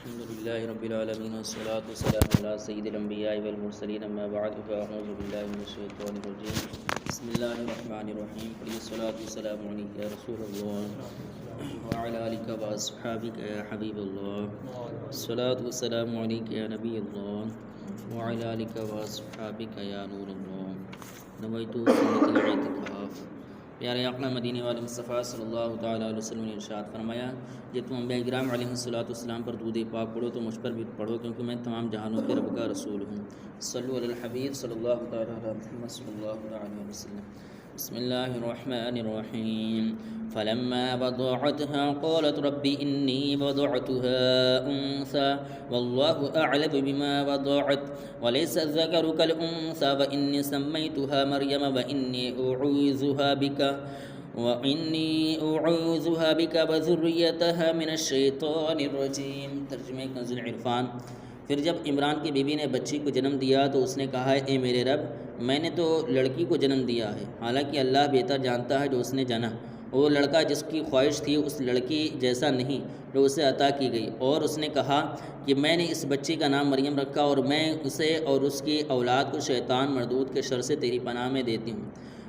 الحمد لله رب العالمين والصلاة والسلام على سيد الأنبياء والمرسلين أما بعد فأعوذ بالله من الشيطان الرجيم بسم الله الرحمن الرحيم پڑھیے الصلاة والسلام عليك يا رسول الله وعلى آلك وأصحابك يا حبيب الله الصلاة والسلام عليك يا نبي الله وعلى آلك وأصحابك يا نور الله نويت سنة الاعتكاف۔ پیارے آقا مدینے والے مصطفیٰ صلی اللہ تعالیٰ علیہ وسلم نے ارشاد فرمایا، جب تم انبیاء کرام علیہ السلام پر درود پاک پڑھو تو مجھ پر بھی پڑھو، کیونکہ میں تمام جہانوں کے رب کا رسول ہوں۔ صلو علی الحبیب صلی اللہ تعالیٰ علیہ محمد صلی اللہ تعالیٰ علیہ وسلم۔ بسم اللہ الرحمن الرحیم۔ فلما وضعتها قالت رب انی وضعتها انثى والله اعلم بما وضعت وليس الذكر كالانثى واني سميتها مريم واني اعوذها بك وذريتها من الشيطان الرجيم۔ ترجمہ کنز العرفان۔ پھر جب عمران کی بیوی نے بچی کو جنم دیا تو اس نے کہا، اے میرے رب، میں نے تو لڑکی کو جنم دیا ہے، حالانکہ اللہ بہتر جانتا ہے جو اس نے جنا۔ وہ لڑکا جس کی خواہش تھی اس لڑکی جیسا نہیں جو اسے عطا کی گئی۔ اور اس نے کہا کہ میں نے اس بچی کا نام مریم رکھا اور میں اسے اور اس کی اولاد کو شیطان مردود کے شر سے تیری پناہ میں دیتی ہوں۔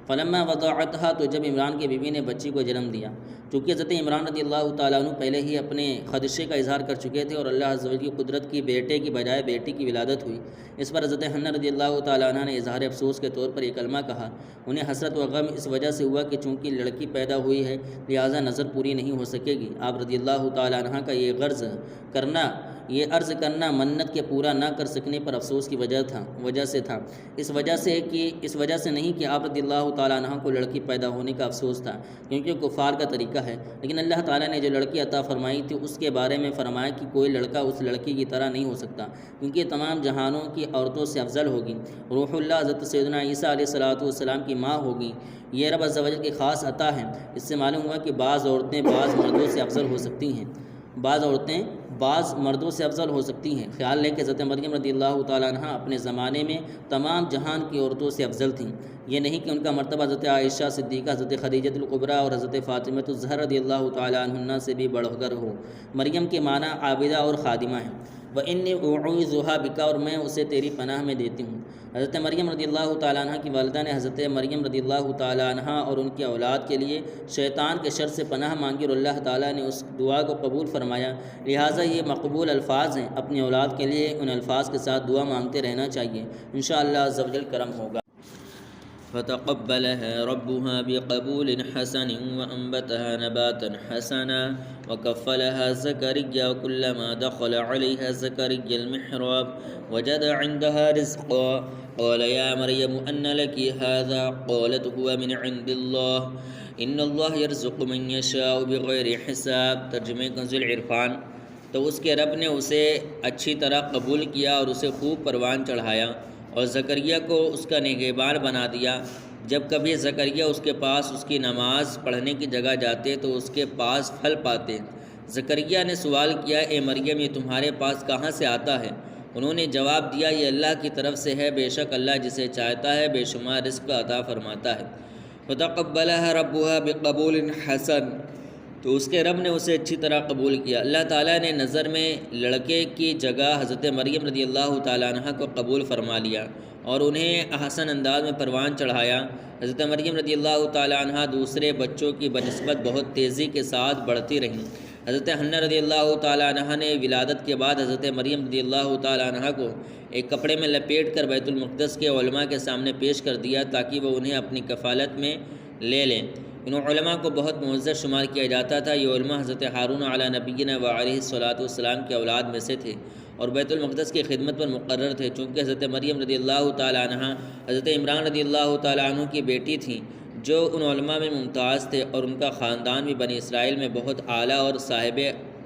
فلما وضعتها، تو جب عمران کی بیوی نے بچی کو جنم دیا، چونکہ حضرت عمران رضی اللہ تعالیٰ عنہ پہلے ہی اپنے خدشے کا اظہار کر چکے تھے اور اللہ عز و جل کی قدرت کی بیٹے کی بجائے بیٹی کی ولادت ہوئی، اس پر حضرت حنہ رضی اللہ تعالیٰ عنہ نے اظہار افسوس کے طور پر یہ کلمہ کہا۔ انہیں حسرت و غم اس وجہ سے ہوا کہ چونکہ لڑکی پیدا ہوئی ہے لہٰذا نظر پوری نہیں ہو سکے گی۔ آپ رضی اللہ تعالیٰ عنہ کا یہ عرض کرنا منت کے پورا نہ کر سکنے پر افسوس کی وجہ سے تھا، اس وجہ سے نہیں کہ آپ رضی اللہ تعالیٰ عنہ کو لڑکی پیدا ہونے کا افسوس تھا، کیونکہ کفار کا طریقہ ہے۔ لیکن اللہ تعالیٰ نے جو لڑکی عطا فرمائی تھی اس کے بارے میں فرمایا کہ کوئی لڑکا اس لڑکی کی طرح نہیں ہو سکتا، کیونکہ تمام جہانوں کی عورتوں سے افضل ہوگی۔ روح اللہ حضرت سیدنا عیسیٰ علیہ السلام کی ماں ہوگی۔ یہ رب عز و جل کی خاص عطا ہے۔ اس سے معلوم ہوا کہ بعض عورتیں بعض مردوں سے افضل ہو سکتی ہیں، بعض مردوں سے افضل ہو سکتی ہیں۔ خیال لیں کہ حضرت مریم رضی اللہ تعالیٰ عنہ اپنے زمانے میں تمام جہان کی عورتوں سے افضل تھیں۔ یہ نہیں کہ ان کا مرتبہ حضرت عائشہ صدیقہ، حضرت خدیجہ الکبریٰ اور حضرت فاطمہ الزہرا رضی اللہ تعالیٰ عنہن سے بھی بڑھ کر ہو۔ مریم کے معنی عابدہ اور خادمہ ہیں۔ وَإِنِّي أُعِيذُهَا بِكَ، اور میں اسے تیری پناہ میں دیتی ہوں۔ حضرت مریم رضی اللہ تعالیٰ عنہ کی والدہ نے حضرت مریم رضی اللہ تعالیٰ عنہ اور ان کی اولاد کے لیے شیطان کے شر سے پناہ مانگی اور اللہ تعالیٰ نے اس دعا کو قبول فرمایا، لہٰذا یہ مقبول الفاظ ہیں۔ اپنی اولاد کے لیے ان الفاظ کے ساتھ دعا مانگتے رہنا چاہیے، انشاءاللہ عز و جل کرم ہوگا۔ فتقبلها ربها بقبول حسن وأنبتها نباتا حسنا وكفلها زكريا وكلما دخل عليها زكريا المحراب وجد عندها رزقا قال يا مريم أن لك هذا قالت هو من عند الله إن الله يرزق من يشاء بغير حساب۔ ترجمہ کنز العرفان۔ تو اس کے رب نے اسے اچھی طرح قبول کیا اور اسے خوب پروان چڑھایا اور زکریا کو اس کا نگہبان بنا دیا۔ جب کبھی زکریا اس کے پاس اس کی نماز پڑھنے کی جگہ جاتے تو اس کے پاس پھل پاتے۔ زکریا نے سوال کیا، اے مریم، یہ تمہارے پاس کہاں سے آتا ہے؟ انہوں نے جواب دیا، یہ اللہ کی طرف سے ہے، بے شک اللہ جسے چاہتا ہے بے شمار رزق عطا فرماتا ہے۔ فتقبلها ربها بقبول حسن، تو اس کے رب نے اسے اچھی طرح قبول کیا۔ اللہ تعالیٰ نے نظر میں لڑکے کی جگہ حضرت مریم رضی اللہ تعالیٰ عنہ کو قبول فرما لیا اور انہیں احسن انداز میں پروان چڑھایا۔ حضرت مریم رضی اللہ تعالیٰ عنہ دوسرے بچوں کی بنسبت بہت تیزی کے ساتھ بڑھتی رہیں۔ حضرت حنہ رضی اللہ تعالیٰ عنہ نے ولادت کے بعد حضرت مریم رضی اللہ تعالیٰ عنہ کو ایک کپڑے میں لپیٹ کر بیت المقدس کے علماء کے سامنے پیش کر دیا تاکہ وہ انہیں اپنی کفالت میں لے لیں۔ ان علماء کو بہت معزز شمار کیا جاتا تھا۔ یہ علماء حضرت ہارون علیہ نبینا و علیہ السلام کے اولاد میں سے تھے اور بیت المقدس کی خدمت پر مقرر تھے۔ چونکہ حضرت مریم رضی اللہ تعالیٰ عنہ حضرت عمران رضی اللہ تعالیٰ عنہ کی بیٹی تھیں جو ان علماء میں ممتاز تھے، اور ان کا خاندان بھی بنی اسرائیل میں بہت اعلیٰ اور صاحب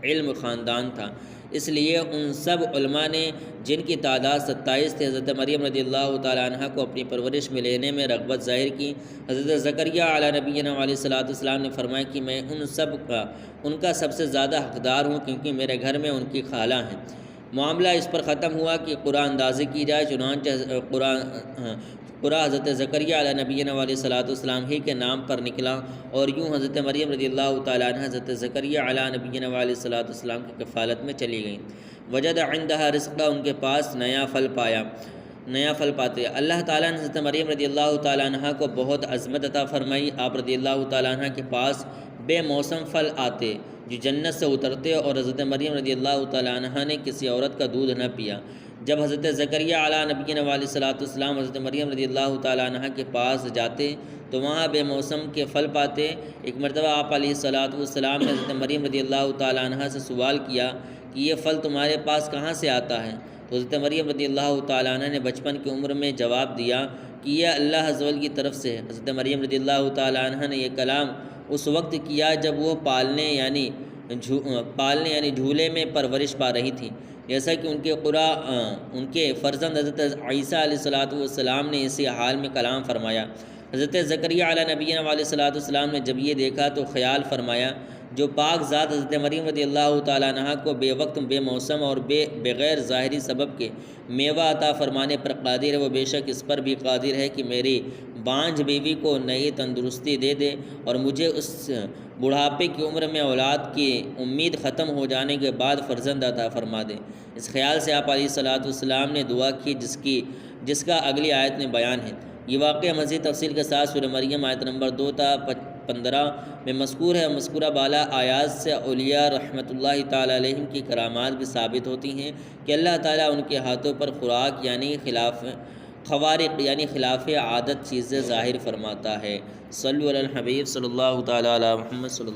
علم خاندان تھا۔ اس لیے ان سب علماء نے، جن کی تعداد 27 تھے، حضرت مریم رضی اللہ تعالیٰ عنہ کو اپنی پرورش میں لینے میں رغبت ظاہر کی۔ حضرت زکریا علیہ نبینا علیہ السلام نے فرمایا کہ میں ان کا سب سے زیادہ حقدار ہوں، کیونکہ میرے گھر میں ان کی خالہ ہیں۔ معاملہ اس پر ختم ہوا کہ قرآن اندازی کی جائے، چنانچہ قرآن حضرت زکریا علیہ نبینا علیہ السلام ہی کے نام پر نکلا، اور یوں حضرت مریم رضی اللہ تعالیٰ عنہ حضرت زکریا علیہ نبینا علیہ السلام کی کفالت میں چلی گئیں۔ وجد عندها رزقا، ان کے پاس نیا پھل پایا، نیا پھل پاتے۔ اللہ تعالیٰ نے حضرت مریم رضی اللہ تعالیٰ عنہ کو بہت عظمت عطا فرمائی۔ آپ رضی اللہ تعالیٰ عنہ کے پاس بے موسم پھل آتے جو جنت سے اترتے، اور حضرت مریم رضی اللہ تعالیٰ عنہ نے کسی عورت کا دودھ نہ پیا۔ جب حضرت زکریا علیہ نبینا علیہ الصلوۃ والسلام حضرت مریم رضی اللہ تعالیٰ عنہ کے پاس جاتے تو وہاں بے موسم کے پھل پاتے۔ ایک مرتبہ آپ علیہ الصلوۃ والسلام نے حضرت مریم رضی اللہ تعالیٰ عنہ سے سوال کیا کہ یہ پھل تمہارے پاس کہاں سے آتا ہے؟ تو حضرت مریم رضی اللہ تعالیٰ عنہ نے بچپن کی عمر میں جواب دیا کہ یہ اللہ عز و جل کی طرف سے ہے۔ حضرت مریم رضی اللہ تعالیٰ عنہ نے یہ کلام اس وقت کیا جب وہ پالنے یعنی جھولے میں پرورش پا رہی تھی، جیسا کہ ان کے فرزند حضرت عیسیٰ علیہ الصلوۃ والسلام نے اسی حال میں کلام فرمایا۔ حضرت زکریا علیہ نبینا علیہ الصلوۃ والسلام نے جب یہ دیکھا تو خیال فرمایا، جو پاک ذات حضرت مریم رضی اللہ تعالیٰ عنہ کو بے وقت، بے موسم اور بغیر ظاہری سبب کے میوہ عطا فرمانے پر قادر ہے، وہ بے شک اس پر بھی قادر ہے کہ میری بانجھ بیوی کو نئی تندرستی دے دے اور مجھے اس بڑھاپے کی عمر میں اولاد کی امید ختم ہو جانے کے بعد فرزند عطا فرما دے۔ اس خیال سے آپ علیہ الصلوۃ والسلام نے دعا کی جس کا اگلی آیت میں بیان ہے۔ یہ واقعہ مزید تفصیل کے ساتھ سورہ مریم آیت نمبر 2 تا 15 میں مذکور ہے۔ مذکورہ بالا آیات سے اولیاء رحمۃ اللہ تعالیٰ علیہم کی کرامات بھی ثابت ہوتی ہیں کہ اللہ تعالیٰ ان کے ہاتھوں پر خوراک یعنی خوارق یعنی خلاف عادت چیزیں ظاہر فرماتا ہے۔ صلو علی الحبیب صلی اللہ تعالیٰ علی محمد صلی اللہ